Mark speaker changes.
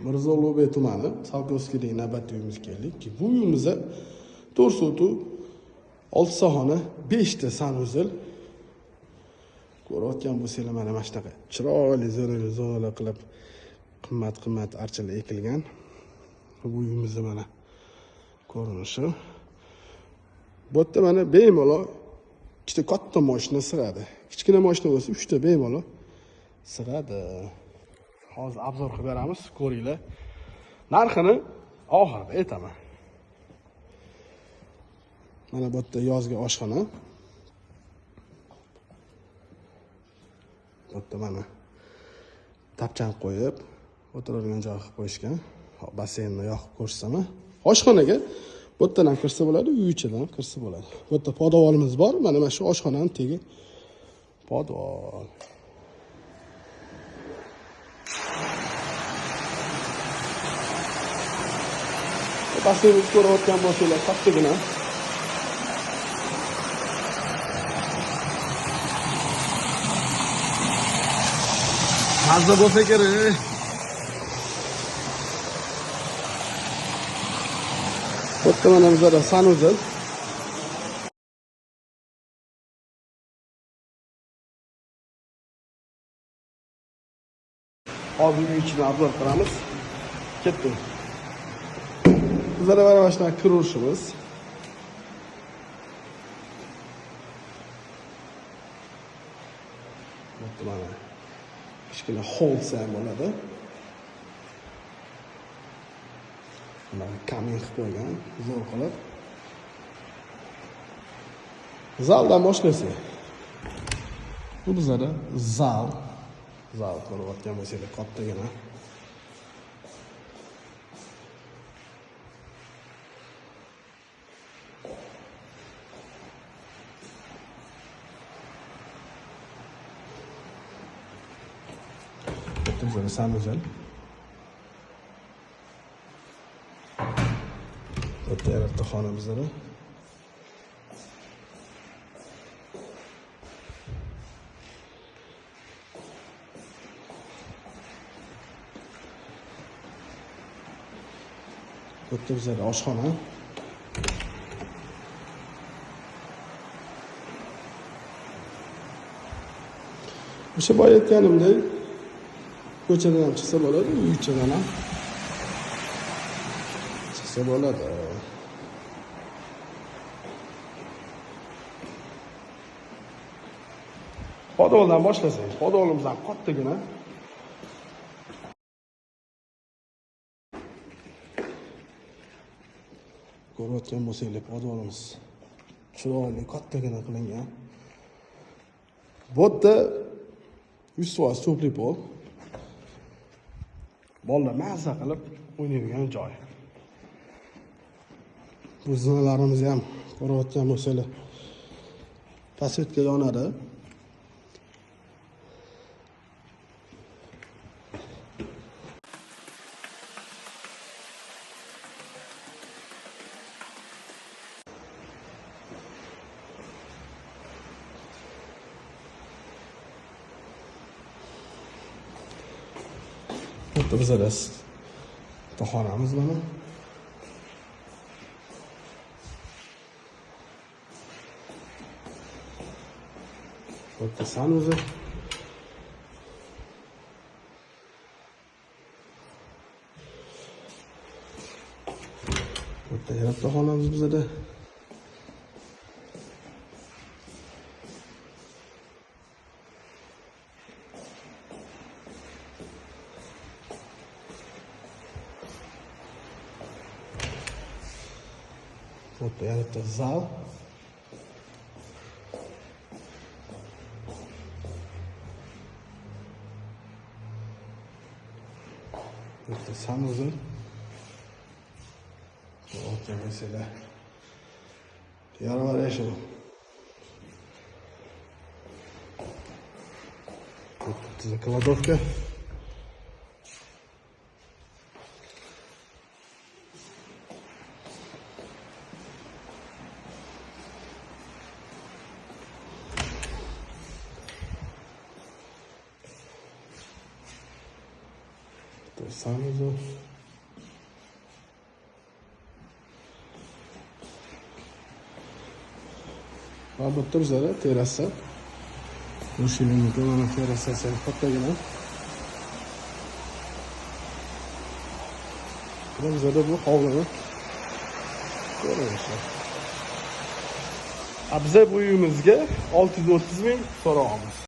Speaker 1: Mirzo Ulug'bek tumani Salkovskiydagi navbatchi uyimizga keldik. Bu uyimizda 4 sotuv 6 sohona 5 ta sanuzel ko'rayotgan bo'lsanglar mana shunaqa chiroyli zonalar qilib qimmat archalar ekilgan. Bu uyimizda mana ko'rinishi. Bu yerda mana bemalol ikkita katta mashina sig'adi. Kichkina mashina bo'lsa 3 ta bemalol sig'adi. Hozir obzor qilib beramiz, ko'ringlar. Narxini oxirida aytaman. Mana bu yerda yozgi oshxona. Bu yerda mana tapchan qo'yib, o'tiradigan joy qilib qo'yishgan. Basseynni yoqib ko'rsam-a. Oshxonaga bu yerdan ham kirsa bo'ladi, uy ichidan ham kirsa bo'ladi. Bu yerda podvolimiz bor. Mana shu oshxonaning tegi podvol. Basseynni ko'rayotgan bo'lsanglar, kattagina. Mazza bo'lsa kerak. Bu yerda mana bizda sanuzel. Hozir uy ichini obzor qilamiz. Ketdik. Bizlar mana shunaqa kirishimiz. Mana kichkina holsa ham bo'ladi. Mana kamin qilib qo'ygan, zo'r qilib. Zaldan boshlasak. Bu bizada zal ko'rayotgan bo'lsanglar, kattagina. Bizada sanuzel. O'tda yaratdi xonamizda. O'tda bizada oshxona. O'sha boya aytganimdek, ko'chadan ham chiqsa bo'ladi, uy ichidan ham chiqsa bo'ladi. Podvoldan boshlasak, podvolimiz ham kattagina. Ko'rayotgan bo'lsanglar, podvolimiz chiroyli kattagina qilingan. Bu yerda 100% to'pli pol. Bolalar mazza qilib o'ynaydigan joy. Bu zinalarimiz ham ko'rayotgan bo'lsanglar, pasvetga yonadi. Burada bizada taxonamiz mana. Burada sanuzel. Burada yaratdi xonamiz bizada. Вот это зал. Это санузел. Вот я mesela. Yaralar yaşadım. Это кладовка. sanuzu. Albatta bizada terasa. Rushininki mana terasasi kattagina. Bizada bu hovlini ko'ramiz. Biz bu uyimizga 630 ming so'rayapmiz.